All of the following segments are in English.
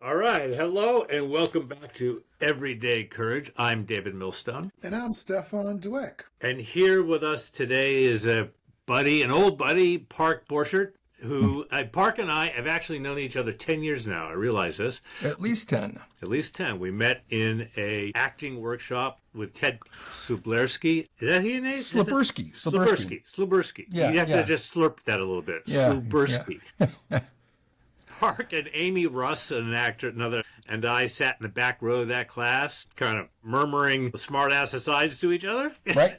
All right. Hello and welcome back to Everyday Courage. I'm David Millstone. And I'm Stephan Dweck. And here with us today is an old buddy, Park Borchert, who Park and I have actually known each other 10 years now. I realize this. At least 10. At least 10. We met in a acting workshop with Ted Slublersky. Is that his name? Slublersky. Yeah, you have to just slurp that a little bit. Yeah, Slublersky. yeah. Park and Amy Russ, an actor, and I sat in the back row of that class, kind of murmuring smart-ass asides to each other. Right?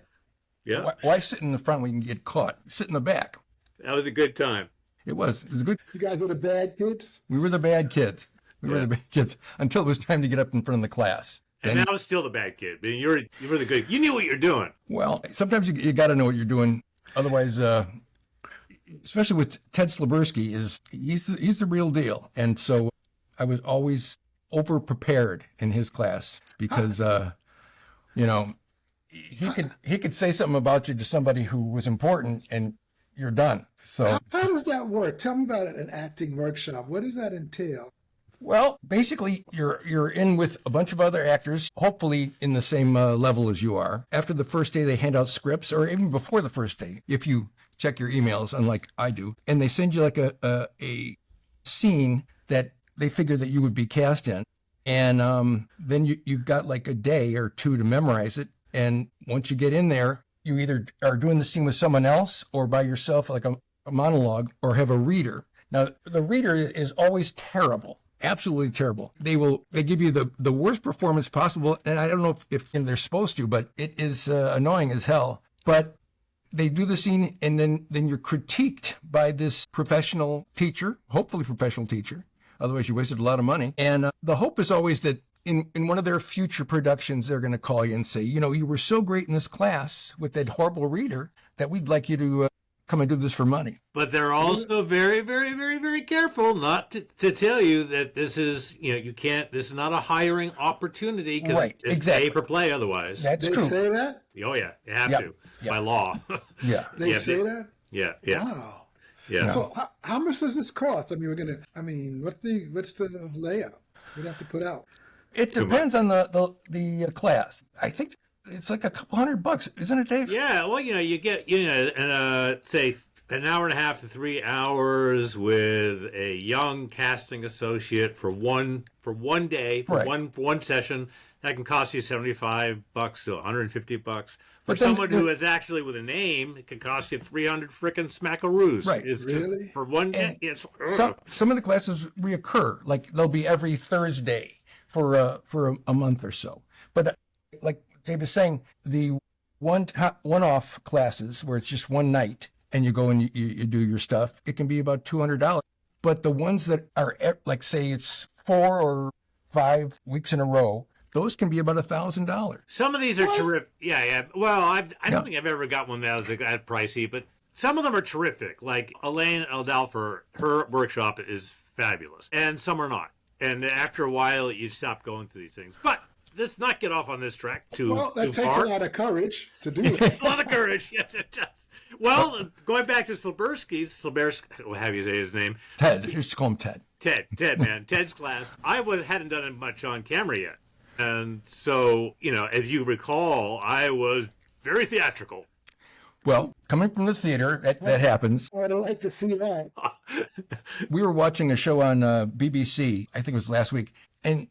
Yeah. Why sit in the front when you can get caught? Sit in the back. That was a good time. It was good. You guys were the bad kids? We were the bad kids. We were the bad kids until it was time to get up in front of the class. And I was still the bad kid. I mean, you were the good. You knew what you're doing. Well, sometimes you got to know what you're doing. Otherwise, especially with Ted Slublersky, he's the real deal. And so I was always over prepared in his class because he could say something about you to somebody who was important and you're done. So how does that work? Tell me about an acting workshop. What does that entail? Well, basically, you're in with a bunch of other actors, hopefully in the same level as you are. After the first day, they hand out scripts, or even before the first day, if you check your emails, unlike I do, and they send you like a scene that they figure that you would be cast in, and then you've got like a day or two to memorize it. And once you get in there, you either are doing the scene with someone else or by yourself, like a monologue, or have a reader. Now, the reader is always terrible. Absolutely terrible. They give you the worst performance possible, and I don't know if they're supposed to, but it is annoying as hell. But they do the scene, and then you're critiqued by this professional teacher, hopefully professional teacher. Otherwise, you wasted a lot of money. And the hope is always that in one of their future productions, they're going to call you and say, you were so great in this class with that horrible reader that we'd like you to come and do this for money. But they're also very, very, very, very careful not to tell you that this is, you can't, this is not a hiring opportunity because it's pay for play otherwise. That's true. They say that? Oh, yeah. You have to by law. Yeah. They say that? Yeah. Wow. Yeah. So how much does this cost? What's the layout we'd have to put out? It depends on the class. I think it's like a couple $100, isn't it, Dave? Yeah, well, you get, say an hour and a half to 3 hours with a young casting associate for one day, for one session. That can cost you $75 to $150. For someone who is actually with a name, it can cost you 300 frickin' smackaroos. Right. Really? For one day. Some of the classes reoccur, like they'll be every Thursday for a month or so. But like Dave was saying, the one-off classes where it's just one night and you go and you do your stuff, it can be about $200. But the ones that are, like, say it's 4 or 5 weeks in a row, those can be about $1,000. Some of these are terrific. Yeah. Well, I don't think I've ever got one that was that pricey, but some of them are terrific. Like Elaine Eldalfer, her workshop is fabulous, and some are not. And after a while, you stop going to these things. But let's not get off on this track That takes a lot of courage to do it. It's a lot of courage. Yes, it does. Well, going back to Slublersky, how do you say his name? Ted. You just call him Ted. Ted, man. Ted's class. I hadn't done it much on camera yet. And so, as you recall, I was very theatrical. Well, coming from the theater, that happens. I'd like to see that. We were watching a show on BBC, I think it was last week, and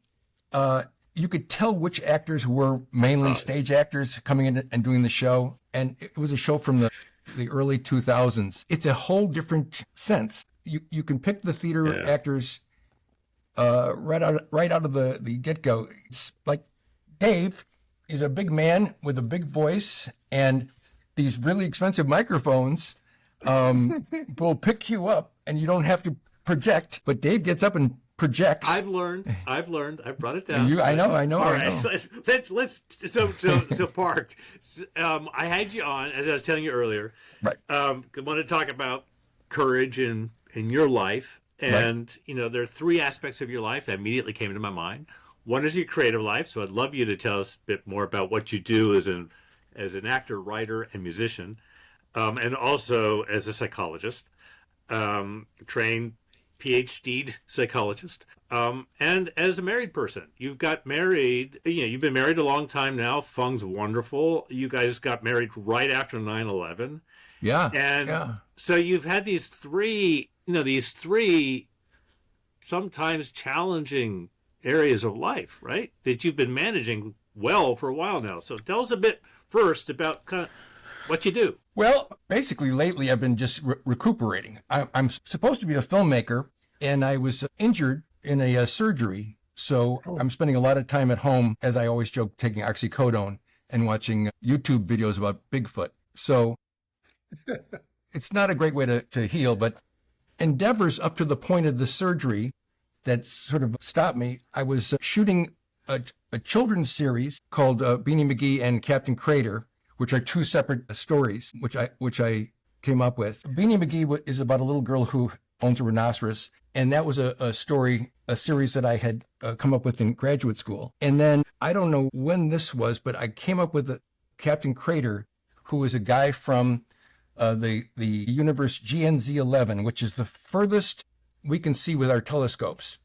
you could tell which actors were mainly stage actors coming in and doing the show. And it was a show from the early 2000s. It's a whole different sense. You can pick the theater actors right out of the get-go. It's like Dave is a big man with a big voice, and these really expensive microphones will pick you up, and you don't have to project. But Dave gets up and projects. I've learned. I've brought it down. I know. All right. So Park, I had you on, as I was telling you earlier. Right. I want to talk about courage in your life. And, there are 3 aspects of your life that immediately came into my mind. One is your creative life. So I'd love you to tell us a bit more about what you do as an actor, writer, and musician. And also as a psychologist, trained PhD'd psychologist. And as a married person, you've got married, you've been married a long time now. Fung's wonderful. You guys got married right after 9/11. Yeah. And so you've had these three sometimes challenging areas of life, right? That you've been managing well for a while now. So tell us a bit first about kind of what you do. Well, basically, lately I've been just recuperating. I'm supposed to be a filmmaker, and I was injured in a surgery. So I'm spending a lot of time at home, as I always joke, taking oxycodone and watching YouTube videos about Bigfoot. So it's not a great way to heal, but endeavors up to the point of the surgery that sort of stopped me. I was shooting a children's series called Beanie McGee and Captain Crater, which are two separate stories, which I came up with. Beanie McGee is about a little girl who owns a rhinoceros, and that was a series that I had come up with in graduate school. And then I don't know when this was, but I came up with Captain Crater, who is a guy from the universe GNZ11, which is the furthest we can see with our telescopes.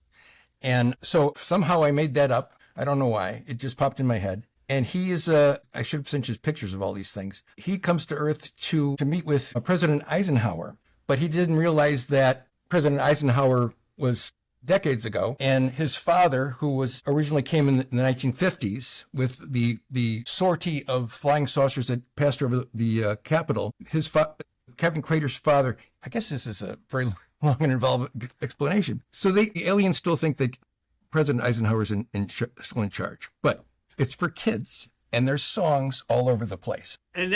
And so somehow I made that up. I don't know why. It just popped in my head. And he is, I should have sent you pictures of all these things. He comes to Earth to meet with President Eisenhower, but he didn't realize that President Eisenhower was decades ago. And his father, who originally came in the 1950s with the sortie of flying saucers that passed over the Capitol, Captain Crater's father, I guess this is a very long and involved explanation. So the aliens still think that President Eisenhower is still in charge, but it's for kids, and there's songs all over the place. And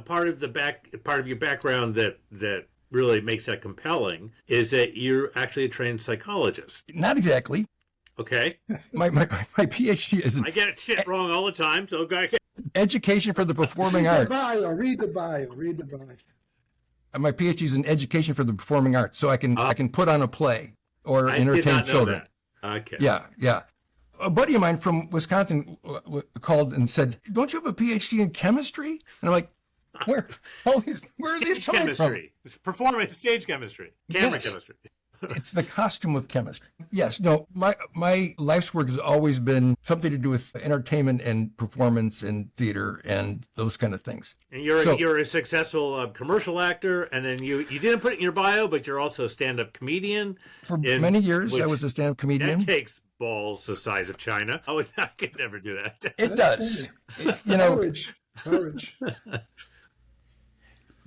part of your background that really makes that compelling is that you're actually a trained psychologist. Not exactly. Okay. My PhD is in I get shit wrong all the time, so go ahead. education for the performing arts. Read the bio. My PhD is in education for the performing arts, so I can put on a play or entertain children. Okay. Yeah. A buddy of mine from Wisconsin called and said, "Don't you have a PhD in chemistry?" And I'm like, "Where are these coming from?" It's performance, stage chemistry, camera chemistry. It's the costume of chemistry. Yes, no, my life's work has always been something to do with entertainment and performance and theater and those kind of things. And you're a successful commercial actor, and then you didn't put it in your bio, but you're also a stand-up comedian. For many years, I was a stand-up comedian. That takes balls the size of China. I could never do that. It does. Courage.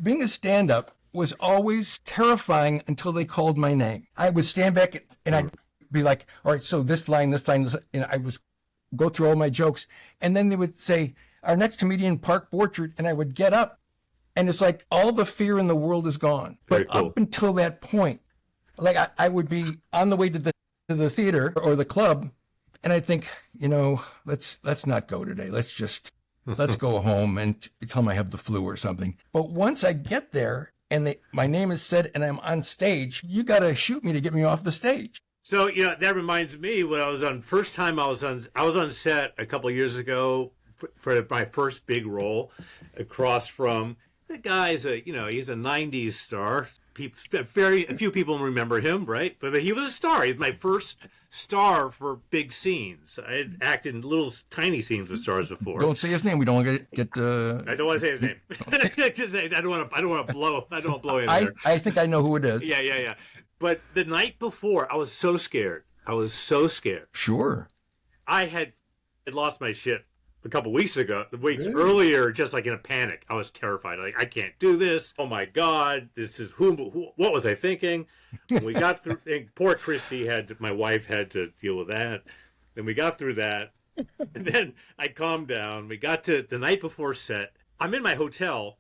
Being a stand-up was always terrifying until they called my name. I would stand back and I'd be like, all right, so this line, and I would go through all my jokes. And then they would say, our next comedian, Park Borchert, and I would get up. And it's like all the fear in the world is gone. But up until that point, like I would be on the way to the theater or the club, and I'd think, let's not go today. Let's go home and tell them I have the flu or something. But once I get there and my name is said and I'm on stage, you got to shoot me to get me off the stage. So, that reminds me when I was on set a couple of years ago for my first big role across from the guy's he's a 90s star. A few people remember him, right? But he was a star. He was my first star for big scenes. I had acted in little tiny scenes with stars before. Don't say his name. We don't want to get. I don't want to say his name. I don't want to blow in there. I think I know who it is. Yeah. But the night before, I was so scared. Sure. I had lost my shit a couple weeks earlier, just like in a panic. I was terrified. Like, I can't do this. Oh my God, this is what was I thinking? We got through, and poor Christy my wife had to deal with that. Then we got through that. And then I calmed down. We got to the night before set. I'm in my hotel.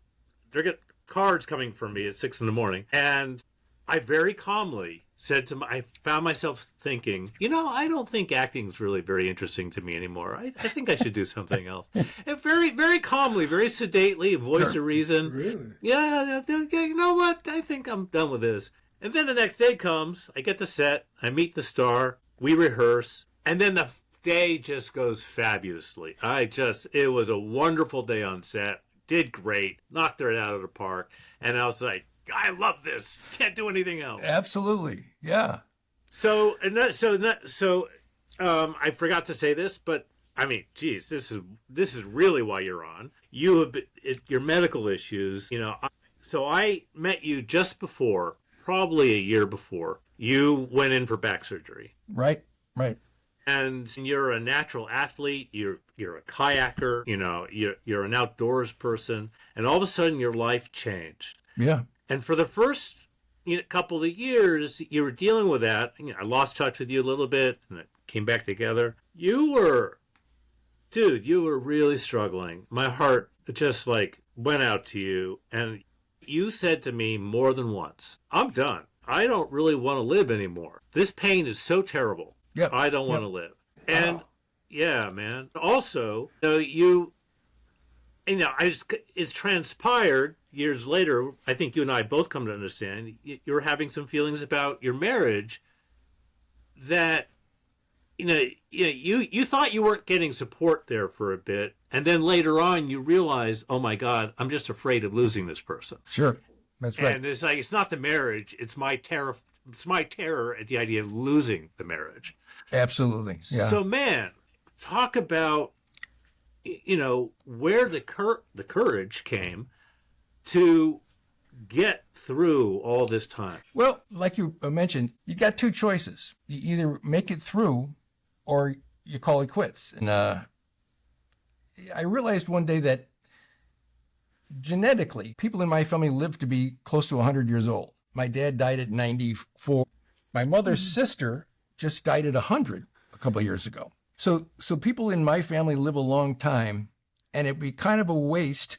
They get cards coming from me at 6 a.m. And I very calmly I found myself thinking, I don't think acting's really very interesting to me anymore. I think I should do something else. And very, very calmly, very sedately, voice of reason. Really? Yeah, you know what? I think I'm done with this. And then the next day comes, I get the set, I meet the star, we rehearse, and then the day just goes fabulously. It was a wonderful day on set, did great, knocked it out of the park, and I was like, I love this. Can't do anything else. Absolutely. Yeah. So I forgot to say this, but I mean, geez, this is really why you're on. You have your medical issues. So I met you just before, probably a year before you went in for back surgery. Right. Right. And you're a natural athlete. You're a kayaker. You're an outdoors person, and all of a sudden your life changed. Yeah. And for the first couple of years, you were dealing with that. I lost touch with you a little bit, and it came back together. You were really struggling. My heart just went out to you, and you said to me more than once, "I'm done. I don't really want to live anymore. This pain is so terrible. Yep. I don't want to live." And yeah, man. Also, it's transpired years later. I think you and I both come to understand you're having some feelings about your marriage that you thought you weren't getting support there for a bit, and then later on you realize, oh my God, I'm just afraid of losing this person. Sure, that's right. And it's not the marriage; it's my terror. It's my terror at the idea of losing the marriage. Absolutely. Yeah. So, man, talk about where the courage came to get through all this time. Well, like you mentioned, you got two choices. You either make it through or you call it quits. And I realized one day that genetically, people in my family lived to be close to 100 years old. My dad died at 94. My mother's sister just died at 100 a couple of years ago. So people in my family live a long time, and it'd be kind of a waste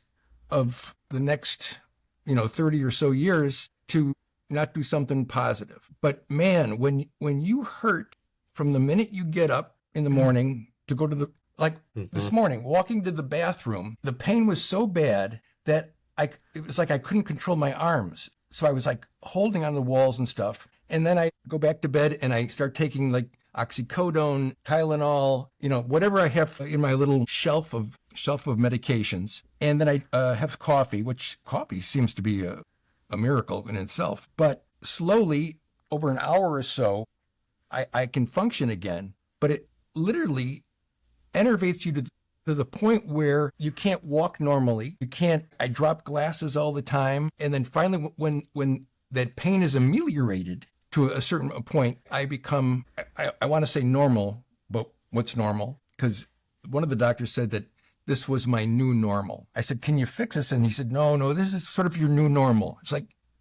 of the next 30 or so years to not do something positive. But man, when you hurt from the minute you get up in the morning to go to this morning, walking to the bathroom, the pain was so bad that it was like I couldn't control my arms. So I was holding on the walls and stuff. And then I go back to bed and I start taking oxycodone, Tylenol, whatever I have in my little shelf of medications. And then I have coffee, which coffee seems to be a miracle in itself. But slowly, over an hour or so, I can function again. But it literally enervates you to the point where you can't walk normally. I drop glasses all the time. And then finally, when that pain is ameliorated to a certain point, I become, I want to say normal, but what's normal? Because one of the doctors said that this was my new normal. I said, can you fix this? And he said, no, this is sort of your new normal. It's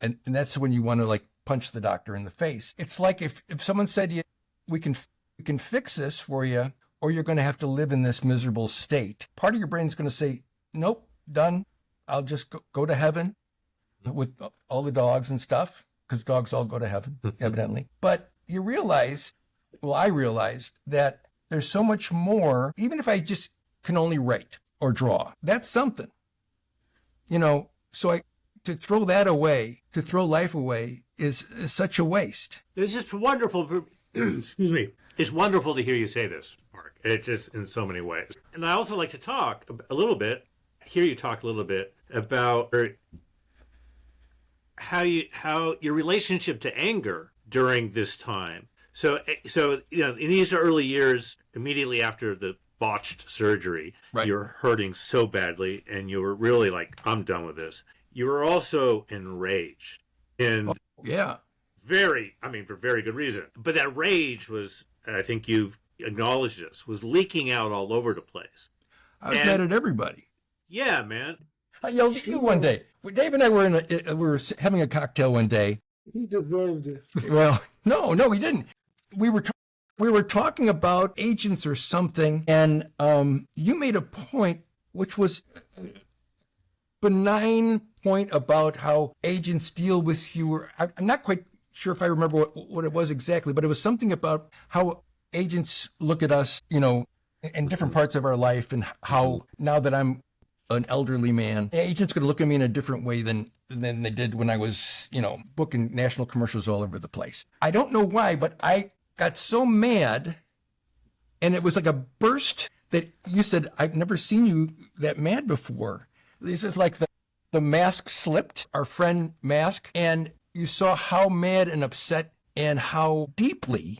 and that's when you want to punch the doctor in the face. It's like if someone said to you, we can fix this for you, or you're going to have to live in this miserable state. Part of your brain's going to say, nope, done. I'll just go to heaven with all the dogs and stuff, because dogs all go to heaven, evidently. But I realized that there's so much more, even if I just can only write or draw. That's something. So to throw that away, to throw life away is such a waste. It's just wonderful excuse me. It's wonderful to hear you say this, Mark. It's just in so many ways. And I also like to talk a little bit, hear you talk a little bit about how your relationship to anger during this time. So in these early years, immediately after the botched surgery, right, you're hurting so badly, and you were really I'm done with this. You were also enraged, and for very good reason. But that rage was, I think you've acknowledged this, was leaking out all over the place. I was mad at everybody. Yeah, man. I yelled at you one day. Dave and I were having a cocktail one day. He deserved it. Well, no, we didn't. We were talking about agents or something, and you made a point which was benign point about how agents deal with you. I'm not quite sure if I remember what it was exactly, but it was something about how agents look at us, in different parts of our life, and how now that I'm an elderly man, agents could look at me in a different way than they did when I was, booking national commercials all over the place. I don't know why, but I got so mad, and it was like a burst that you said, I've never seen you that mad before. This is like the mask slipped, our friend mask, and you saw how mad and upset and how deeply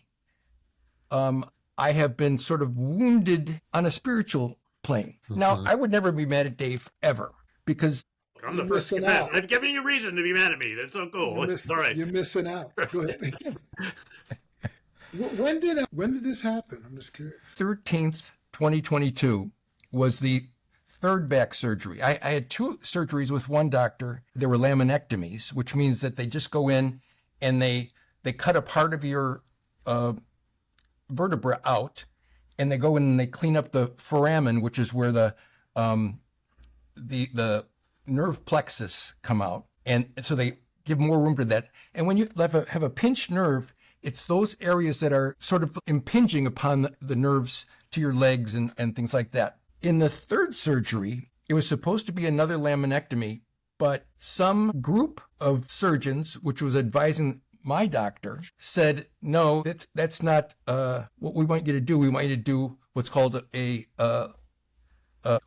I have been sort of wounded on a spiritual plane. Now, I would never be mad at Dave ever, because I'm the first to confess. I've given you reason to be mad at me. That's so cool. It's all right. You're missing out. Go ahead. When did this happen? I'm just curious. 13th, 2022 was the third back surgery. I had two surgeries with one doctor. They were laminectomies, which means that they just go in and they cut a part of your vertebra out, and they go in and they clean up the foramen, which is where the nerve plexus come out, and so they give more room to that. And when you have a pinched nerve, it's those areas that are sort of impinging upon the nerves to your legs and things like that. In the third surgery, it was supposed to be another laminectomy, but some group of surgeons, which was advising my doctor, said, no, that's not what we want you to do. We want you to do what's called a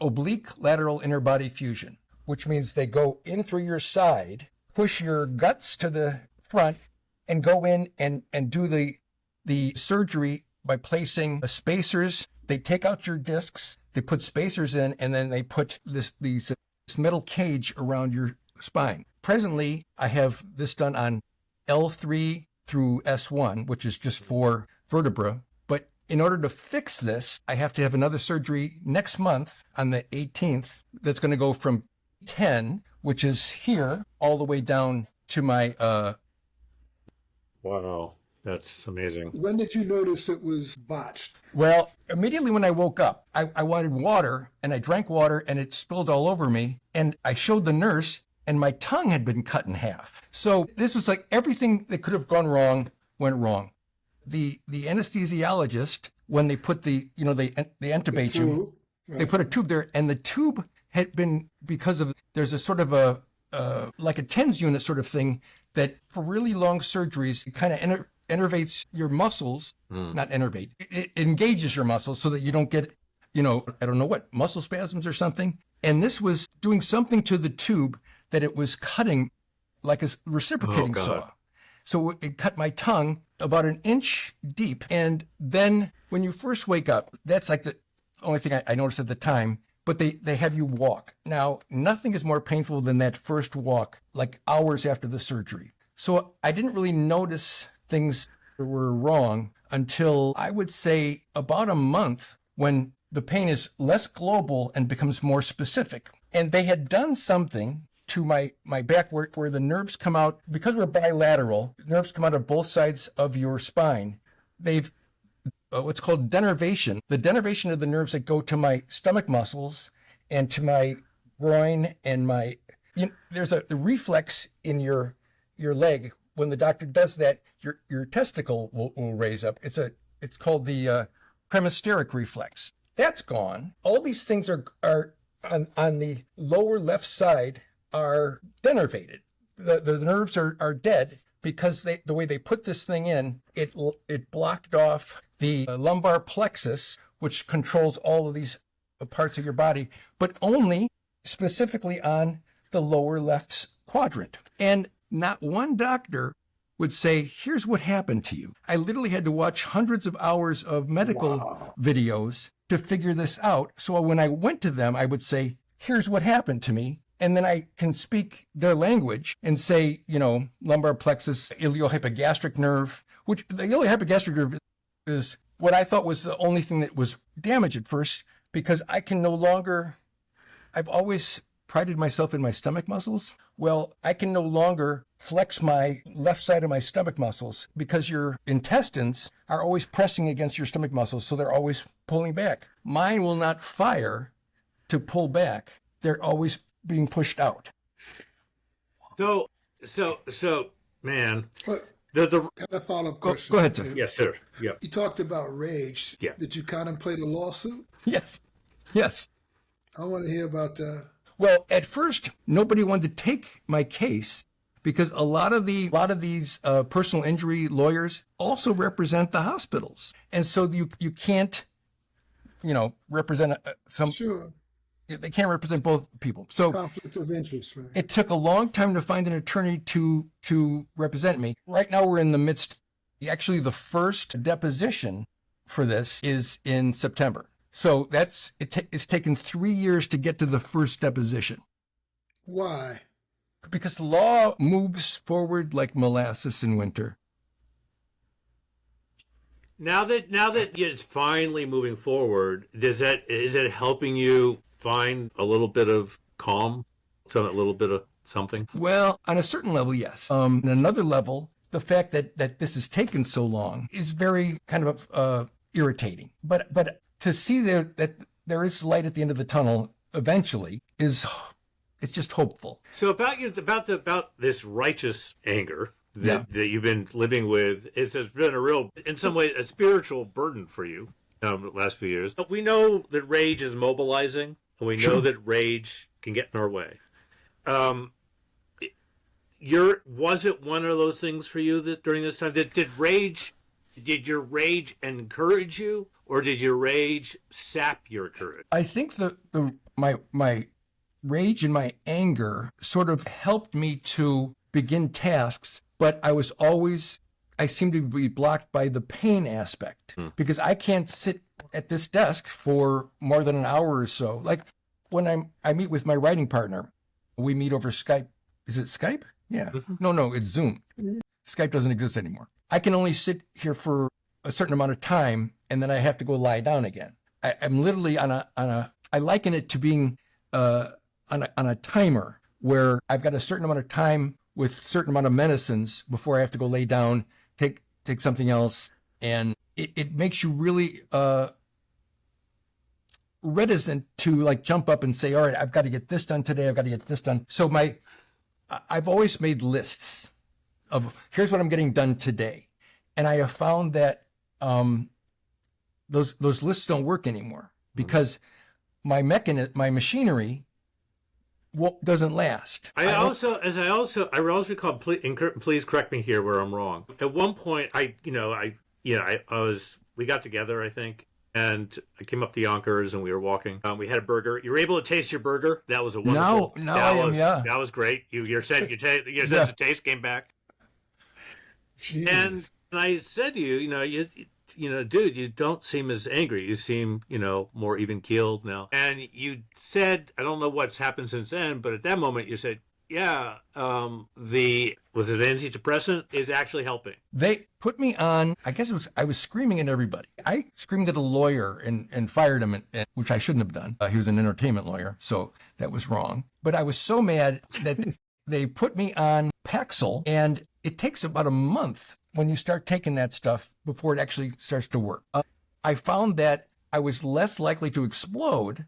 oblique lateral inner body fusion, which means they go in through your side, push your guts to the front, and go in and do the surgery by placing spacers. They take out your discs, they put spacers in, and then they put this metal cage around your spine. Presently, I have this done on L3 through S1, which is just 4 vertebra. But in order to fix this, I have to have another surgery next month on the 18th. That's going to go from 10, which is here, all the way down to my... Wow, that's amazing. When did you notice it was botched? Well, immediately when I woke up, I wanted water, and I drank water, and it spilled all over me. And I showed the nurse, and my tongue had been cut in half. So this was like everything that could have gone wrong went wrong. The anesthesiologist, when they put they intubate you, they put a tube there, and the tube had been, because of, there's a sort of like a TENS unit sort of thing that for really long surgeries, it kind of innervates your muscles, not innervate, it engages your muscles so that you don't get, I don't know what, muscle spasms or something. And this was doing something to the tube that it was cutting like a reciprocating saw. So it cut my tongue about an inch deep. And then when you first wake up, that's like the only thing I noticed at the time, but they have you walk. Now, nothing is more painful than that first walk, like hours after the surgery. So I didn't really notice things were wrong until I would say about a month, when the pain is less global and becomes more specific. And they had done something to my back where the nerves come out, because we're bilateral, nerves come out of both sides of your spine. They've what's called denervation, the denervation of the nerves that go to my stomach muscles and to my groin and there's a reflex in your leg. When the doctor does that, your testicle will raise up. It's called the cremasteric reflex. That's gone. All these things are on the lower left side are denervated. The nerves are dead because the way they put this thing in, it blocked off the lumbar plexus, which controls all of these parts of your body, but only specifically on the lower left quadrant. And not one doctor would say, here's what happened to you. I literally had to watch hundreds of hours of medical videos to figure this out. So when I went to them, I would say, here's what happened to me. And then I can speak their language and say, lumbar plexus, iliohypogastric nerve, which the iliohypogastric nerve is what I thought was the only thing that was damaged at first, because I can no longer, I've always prided myself in my stomach muscles. Well, I can no longer flex my left side of my stomach muscles because your intestines are always pressing against your stomach muscles, so they're always pulling back. Mine will not fire to pull back. They're always being pushed out. So, man. But The I have a follow-up question. Go ahead, sir. Yes, sir. Yeah. You talked about rage. Yeah. Did you contemplate a lawsuit? Yes. I want to hear about that. Well, at first, nobody wanted to take my case because a lot of these personal injury lawyers also represent the hospitals, and so you can't, represent some. Sure. They can't represent both people. So Conflict of interest, right? it took a long time to find an attorney to represent me. Right now, we're in the midst Actually, the first deposition for this is in September. So it's taken 3 years to get to the first deposition. Why? Because the law moves forward like molasses in winter. Now that it's finally moving forward, is it helping you find a little bit of calm, a little bit of something? Well, on a certain level, yes. On another level, the fact that this has taken so long is very kind of irritating. But to see that there is light at the end of the tunnel eventually it's just hopeful. So about this righteous anger that you've been living with, it's been a real, in some way, a spiritual burden for you the last few years. But we know that rage is mobilizing, and we know that rage can get in our way. Was it one of those things for you that during this time did your rage encourage you, or did your rage sap your courage? I think my rage and my anger sort of helped me to begin tasks, but I seem to be blocked by the pain aspect because I can't sit at this desk for more than an hour or so. Like when I meet with my writing partner, we meet over Skype. Is it Skype? Yeah. Mm-hmm. No, it's Zoom. Skype doesn't exist anymore. I can only sit here for a certain amount of time, and then I have to go lie down again. I'm literally I liken it to being on a timer where I've got a certain amount of time with a certain amount of medicines before I have to go lay down, take something else. And it makes you really reticent to like jump up and say, all right, I've got to get this done today. I've got to get this done. So I've always made lists of here's what I'm getting done today. And I have found that those lists don't work anymore because my machinery doesn't last. I always recall, please correct me here where I'm wrong. At one point, we got together, I think, and I came up to Yonkers and we were walking. We had a burger. You were able to taste your burger. That was a wonderful. That was great. Your sense of taste came back. Jeez. And I said to you, dude, you don't seem as angry. You seem, more even keeled now. And you said, I don't know what's happened since then, but at that moment you said, yeah, was it antidepressant is actually helping. They put me on, I was screaming at everybody. I screamed at a lawyer and fired him, which I shouldn't have done. He was an entertainment lawyer, so that was wrong. But I was so mad that they put me on Paxil, and it takes about a month when you start taking that stuff before it actually starts to work. I found that I was less likely to explode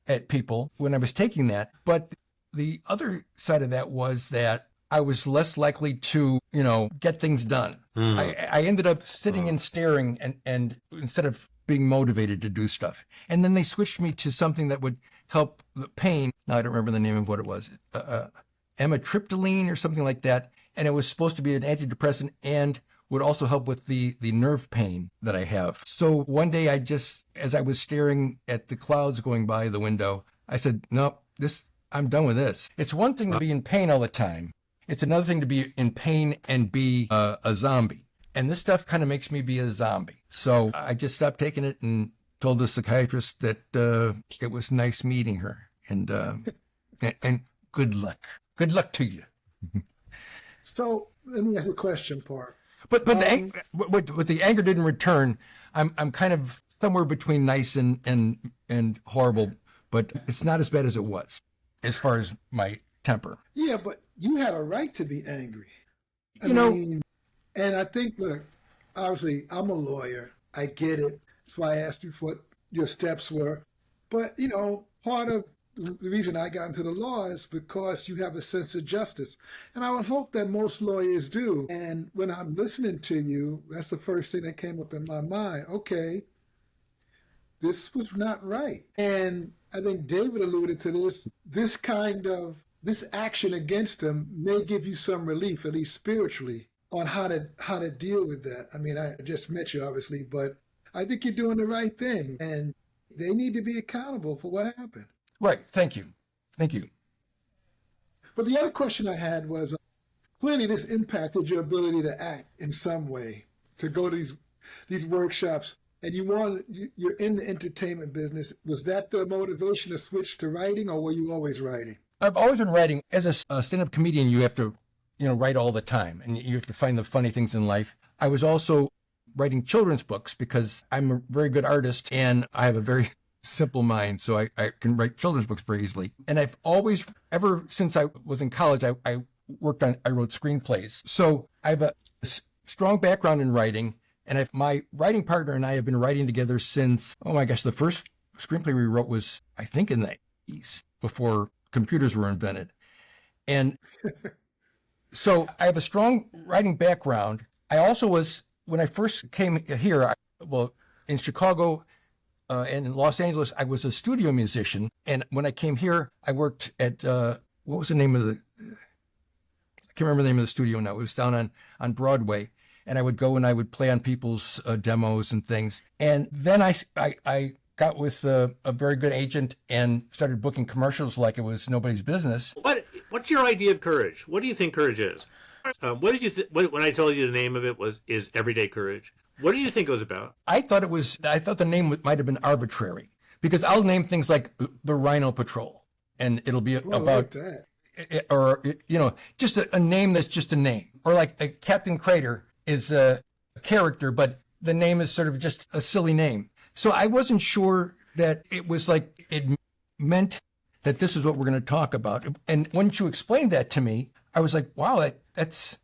at people when I was taking that. But the other side of that was that I was less likely to, get things done. I ended up sitting and staring and instead of being motivated to do stuff. And then they switched me to something that would help the pain. Now I don't remember the name of what it was. Amitriptyline or something like that. And it was supposed to be an antidepressant and would also help with the nerve pain that I have. So one day as I was staring at the clouds going by the window, I said, no, I'm done with this. It's one thing to be in pain all the time. It's another thing to be in pain and be a zombie. And this stuff kind of makes me be a zombie. So I just stopped taking it and told the psychiatrist that it was nice meeting her. And good luck. Good luck to you. So let me ask a question, Park. But the anger didn't return. I'm kind of somewhere between nice and horrible, but it's not as bad as it was, as far as my temper. Yeah, but you had a right to be angry. I mean, and I think, look, obviously, I'm a lawyer. I get it. That's why I asked you what your steps were. But, part of the reason I got into the law is because you have a sense of justice. And I would hope that most lawyers do. And when I'm listening to you, that's the first thing that came up in my mind. Okay, this was not right. And I think David alluded to this. This action against him may give you some relief, at least spiritually, on how to deal with that. I mean, I just met you, obviously, but I think you're doing the right thing. And they need to be accountable for what happened. Right. Thank you. But the other question I had was, clearly this impacted your ability to act in some way. to go to these workshops, and you're in the entertainment business. Was that the motivation to switch to writing, or were you always writing? I've always been writing. As a stand-up comedian, you have to, write all the time, and you have to find the funny things in life. I was also writing children's books because I'm a very good artist and I have a very simple mind, so I can write children's books very easily. And I've always, ever since I was in college, I wrote screenplays. So I have a strong background in writing, and my writing partner and I have been writing together since, oh my gosh, the first screenplay we wrote was, I think, in the 80s, before computers were invented. And so I have a strong writing background. I also was, when I first came here, in Chicago and in Los Angeles, I was a studio musician. And when I came here, I worked at, what was the name of I can't remember the name of the studio now. It was down on Broadway. And I would go and I would play on people's demos and things. And then I got with a very good agent and started booking commercials like it was nobody's business. What's your idea of courage? What do you think courage is? What did you when I told you the name of it is Everyday Courage? What do you think it was about? I thought the name might have been arbitrary, because I'll name things like the Rhino Patrol, and it'll be about like that. Or just a name that's just a name, or like Captain Crater is a character, but the name is sort of just a silly name. So I wasn't sure that it was like it meant that this is what we're going to talk about. And once you explained that to me, I was like, wow, that's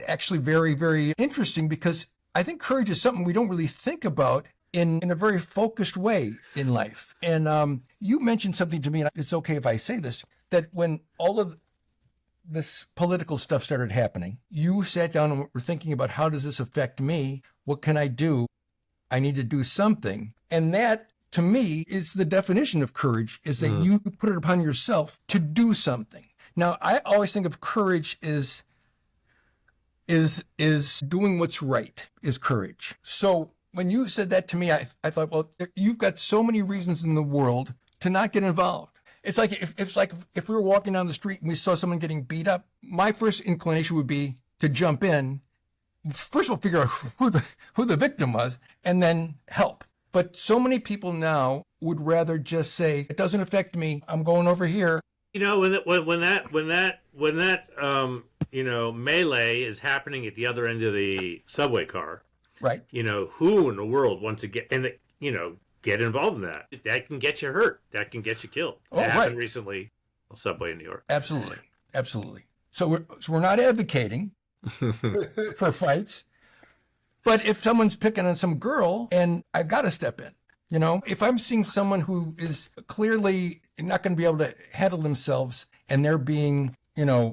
actually very, very interesting, because I think courage is something we don't really think about in a very focused way in life. And you mentioned something to me, and it's okay if I say this, that when all of this political stuff started happening, you sat down and were thinking about, how does this affect me? What can I do? I need to do something. And that, to me, is the definition of courage, is that you put it upon yourself to do something. Now, I always think of courage is doing what's right, is courage. So when you said that to me, I thought, well, you've got so many reasons in the world to not get involved. It's like if we were walking down the street and we saw someone getting beat up, my first inclination would be to jump in. First of all, figure out who the victim was, and then help. But so many people now would rather just say, it doesn't affect me, I'm going over here. When that melee is happening at the other end of the subway car, right? Who in the world wants to get involved in that? That can get you hurt. That can get you killed. That happened recently on subway in New York. Absolutely. So we're not advocating for fights, but if someone's picking on some girl, and I've got to step in. If I'm seeing someone who is clearly not going to be able to handle themselves and they're being,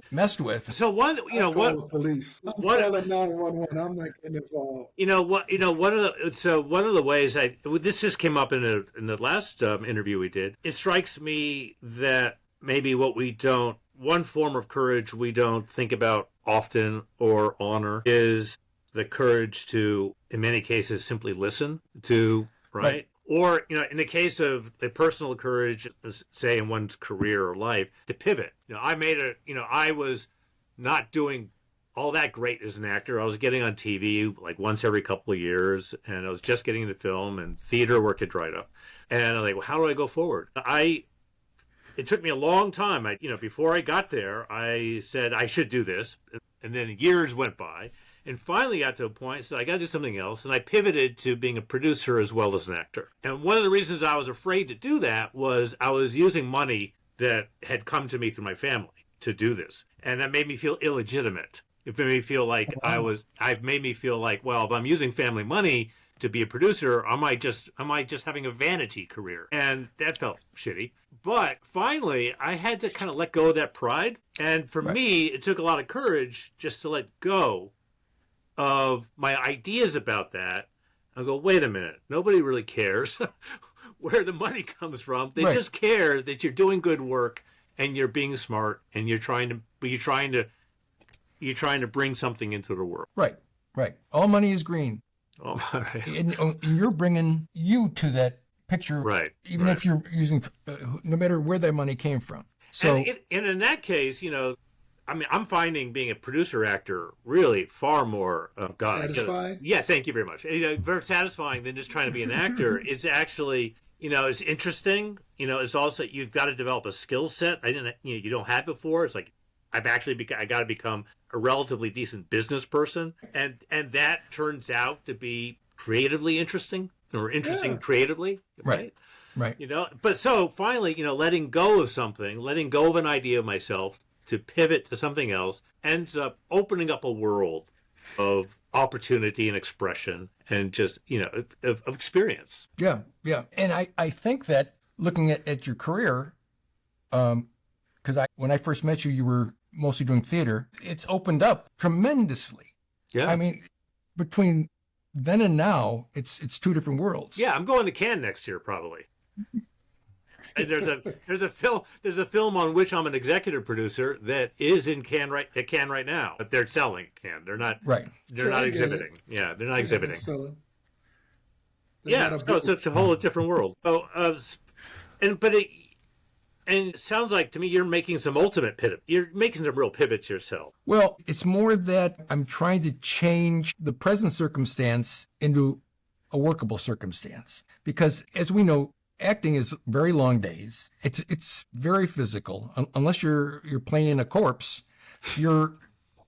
messed with. So call the police. I'm calling 911. I'm not getting involved. One of the ways this just came up in the last interview we did. It strikes me that maybe one form of courage we don't think about often or honor is the courage to, in many cases, simply listen to, right? Or, in the case of a personal courage, say in one's career or life, to pivot. I was not doing all that great as an actor. I was getting on TV like once every couple of years, and I was just getting into film, and theater work had dried up. And I'm like, well, how do I go forward? It took me a long time. Before I got there, I said I should do this. And then years went by. And finally got to a point, so I got to do something else, and I pivoted to being a producer as well as an actor. And one of the reasons I was afraid to do that was I was using money that had come to me through my family to do this, and that made me feel illegitimate. It made me feel like well, if I'm using family money to be a producer, am I just having a vanity career? And that felt shitty. But finally, I had to kind of let go of that pride, and for me, it took a lot of courage just to let go of my ideas about that. I go, wait a minute, nobody really cares where the money comes from. They just care that you're doing good work and you're being smart and you're trying to bring something into the world. Right. All money is green. And you're bringing you to that picture, right? Even if you're using, no matter where that money came from. So, and in that case, I mean, I'm finding being a producer actor really far more satisfying. Yeah, thank you very much. Very satisfying than just trying to be an actor. It's actually, it's interesting. It's also you've got to develop a skill set. You don't have before. It's like I got to become a relatively decent business person, and that turns out to be creatively interesting or interesting creatively, right? Right. But so finally, letting go of something, letting go of an idea of myself to pivot to something else ends up opening up a world of opportunity and expression and just, of experience. Yeah. Yeah. And I think that looking at your career, because when I first met you, you were mostly doing theater. It's opened up tremendously. Yeah. I mean, between then and now, it's two different worlds. Yeah, I'm going to Cannes next year probably. And there's a film on which I'm an executive producer that is in Cannes right now, but they're selling Cannes. They're not right. They're not exhibiting. Yeah, they're not exhibiting. Yeah, So it's a whole different world. And it sounds like to me you're making some you're making some real pivots yourself. Well, it's more that I'm trying to change the present circumstance into a workable circumstance. Because as we know, acting is very long days. It's very physical. Unless you're playing a corpse, you're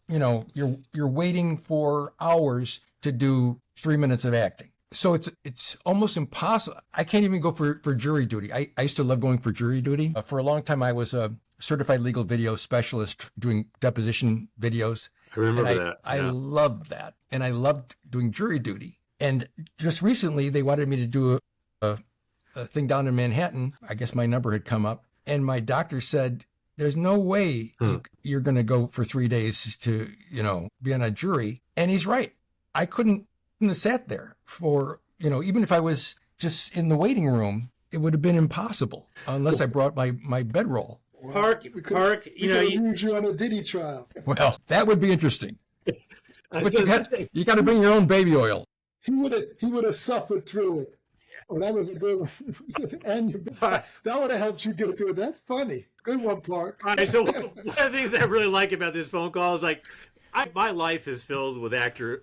waiting for hours to do 3 minutes of acting. So it's almost impossible. I can't even go for jury duty. I used to love going for jury duty. For a long time, I was a certified legal video specialist doing deposition videos. I remember that. I loved that. And I loved doing jury duty. And just recently, they wanted me to do a thing down in Manhattan. I guess my number had come up. And my doctor said, there's no way you're going to go for 3 days to, be on a jury. And he's right. I couldn't have sat there for, even if I was just in the waiting room, it would have been impossible unless I brought my bedroll. Park, use you on a Diddy trial. Well, that would be interesting. But you got to bring your own baby oil. He would have suffered through it. Oh, that was a good one. And that would have helped you get through it. That's funny. Good one, Park. All right, so one of the things I really like about this phone call is like, my life is filled with actors,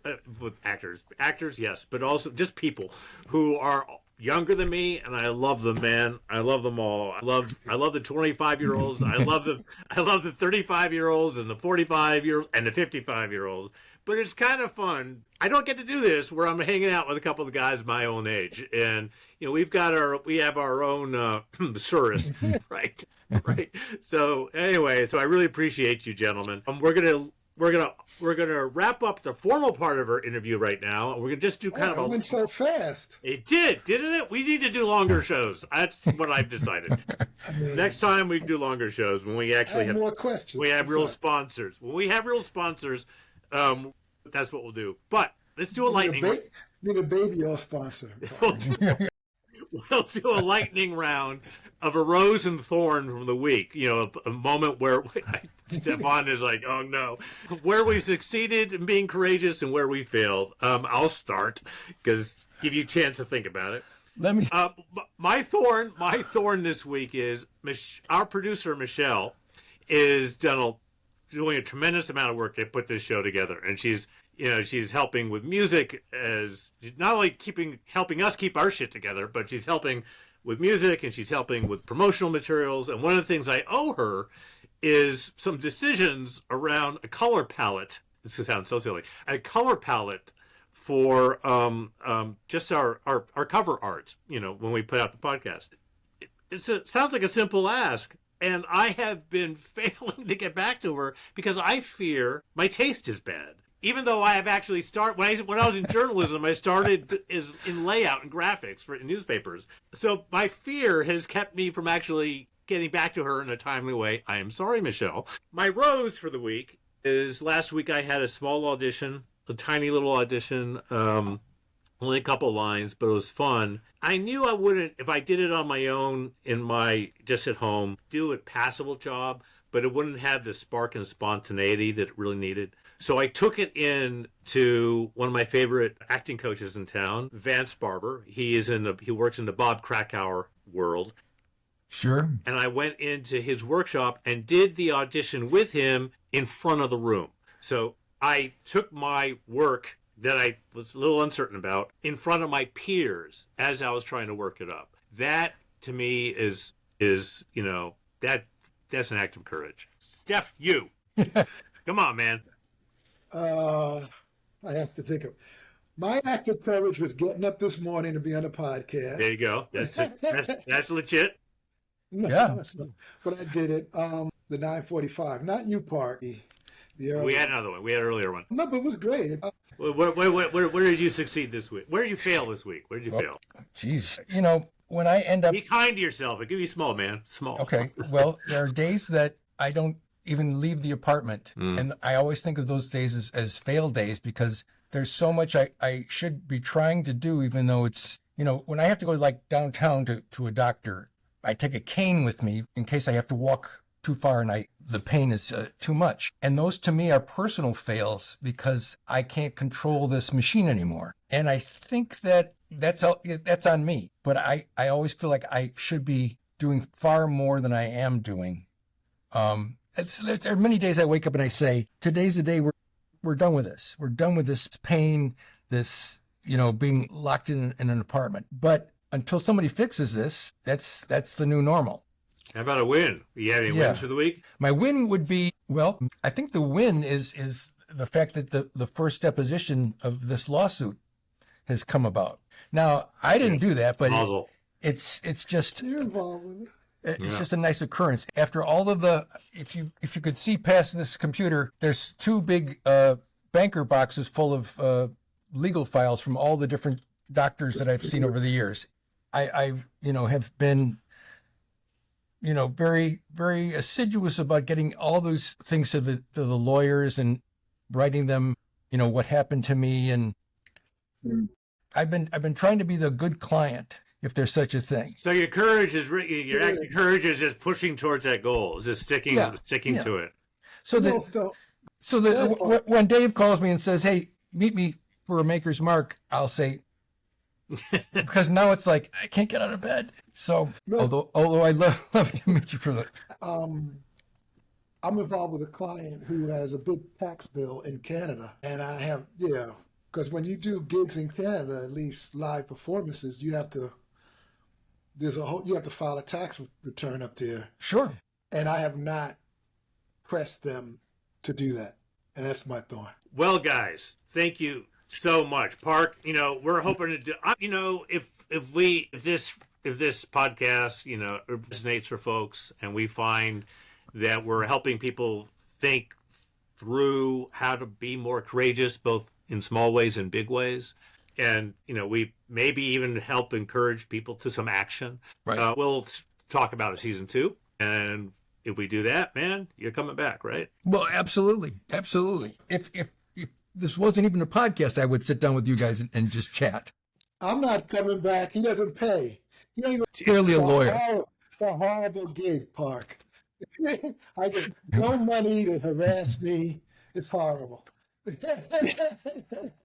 yes, but also just people who are younger than me, and I love them, man. I love them all. I love the 25-year-olds. I love the 35-year-olds and the 45-year-olds and the 55-year-olds. But it's kind of fun. I don't get to do this where I'm hanging out with a couple of guys my own age, and we have our own thesaurus, right? Right. So anyway, I really appreciate you, gentlemen. We're gonna wrap up the formal part of our interview right now. We're gonna just do kind of it went so fast. It did, didn't it? We need to do longer shows. That's what I've decided. Next time we can do longer shows when we actually have more questions. We have real sponsors. When we have real sponsors, that's what we'll do. But let's do a lightning. Need a baby oil sponsor. We'll do a lightning round of a rose and thorn from the week. A moment where Stephan is like, oh no, where we succeeded in being courageous and where we failed. I'll start because give you a chance to think about it. Let me. My thorn this week is our producer Michelle is doing a tremendous amount of work to put this show together, and she's helping with music, as not only helping us keep our shit together, but she's helping with music and she's helping with promotional materials. And one of the things I owe her is some decisions around a color palette. This sounds so silly. A color palette for just our cover art. When we put out the podcast, it sounds like a simple ask. And I have been failing to get back to her because I fear my taste is bad. Even though I have actually when I was in journalism, I started in layout and graphics for newspapers. So my fear has kept me from actually getting back to her in a timely way. I am sorry, Michelle. My rose for the week is last week I had a small audition, a tiny little audition, only a couple lines, but it was fun. I knew I wouldn't, if I did it on my own, just at home, do a passable job, but it wouldn't have the spark and spontaneity that it really needed. So I took it in to one of my favorite acting coaches in town, Vance Barber. He works in the Bob Krakauer world. Sure. And I went into his workshop and did the audition with him in front of the room. So I took my work that I was a little uncertain about in front of my peers as I was trying to work it up. That to me is that's an act of courage. Steph, you. Come on, man. I have to think of my act of courage was getting up this morning to be on a podcast. There you go. That's legit. No, Yeah. but I did it. The 9:45, not you, Park. The early. We had another one. We had an earlier one. No, but it was great. Where did you succeed this week? Where did you fail this week? Where did you fail? Jeez. When I end up... Be kind to yourself. It could be small, man. Small. Okay. Well, there are days that I don't even leave the apartment. And I always think of those days as fail days because there's so much I should be trying to do, even though it's, when I have to go like downtown to a doctor, I take a cane with me in case I have to walk too far and the pain is too much. And those to me are personal fails because I can't control this machine anymore. And I think that's on me. But I always feel like I should be doing far more than I am doing. There are many days I wake up and I say, today's the day we're done with this. We're done with this pain, this, being locked in an apartment. But until somebody fixes this, that's the new normal. How about a win? You have any wins for the week? My win would be, well, I think the win is the fact that the first deposition of this lawsuit has come about. Now, I didn't do that, but it's just You're involved with it. it's just a nice occurrence. After all of if you could see past this computer, there's two big banker boxes full of legal files from all the different doctors that I've seen over the years. I have been very, very assiduous about getting all those things to the lawyers and writing them, what happened to me. And I've been trying to be the good client, if there's such a thing. So your courage is courage is just pushing towards that goal, just sticking to it. So when Dave calls me and says, "Hey, meet me for a Maker's Mark," I'll say, because now it's like I can't get out of bed. So although I love to meet you for the. I'm involved with a client who has a big tax bill in Canada, and I have because when you do gigs in Canada, at least live performances, you have to file a tax return up there. Sure. And I have not pressed them to do that, and that's my thought. Well, guys, thank you so much, Park. We're hoping to do. If this podcast resonates for folks, and we find that we're helping people think through how to be more courageous, both in small ways and big ways, and we maybe even help encourage people to some action. Right. We'll talk about a season 2, and if we do that, man, you're coming back, right? Well, absolutely. If this wasn't even a podcast, I would sit down with you guys and just chat. I'm not coming back. He doesn't pay. Clearly a lawyer. It's a horrible gig, Park. I get no money to harass me. It's horrible.